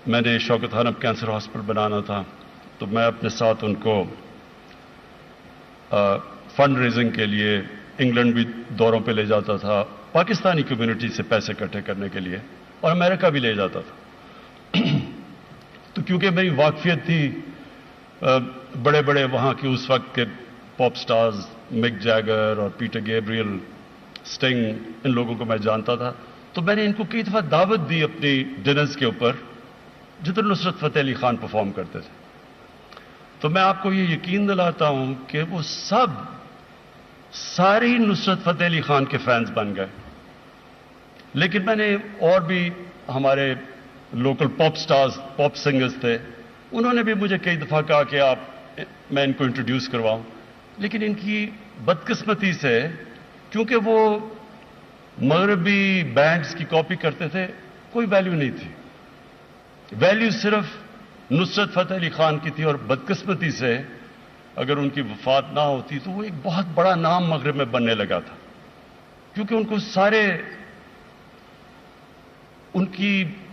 میں نے شوکت حنف cancer hospital بنانا تھا تو میں اپنے ساتھ ان کو فنڈ ریزنگ کے لیے انگلینڈ بھی دوروں پہ لے جاتا تھا، پاکستانی کمیونٹی سے پیسے اکٹھے کرنے کے لیے، اور امریکہ بھی لے جاتا تھا۔ تو کیونکہ میری واقفیت تھی بڑے بڑے وہاں کے اس وقت کے پاپ سٹارز مک جیگر اور پیٹر گیبریل، سٹنگ، ان لوگوں کو میں جانتا تھا، تو میں نے ان کو کئی دفعہ دعوت دی اپنی ڈنرز کے اوپر جدھر نصرت فتح علی خان پرفارم کرتے تھے۔ تو میں آپ کو یہ یقین دلاتا ہوں کہ وہ ساری نصرت فتح علی خان کے فینز بن گئے۔ لیکن میں نے اور بھی ہمارے لوکل پاپ سٹارز، پاپ سنگرز تھے، انہوں نے بھی مجھے کئی دفعہ کہا کہ میں ان کو انٹروڈیوس کرواؤں، لیکن ان کی بدقسمتی سے کیونکہ وہ مغربی بینڈز کی کاپی کرتے تھے، کوئی ویلیو نہیں تھی۔ ویلیو صرف نصرت فتح علی خان کی تھی، اور بدقسمتی سے اگر ان کی وفات نہ ہوتی تو وہ ایک بہت بڑا نام مغرب میں بننے لگا تھا، کیونکہ ان کو سارے ان کی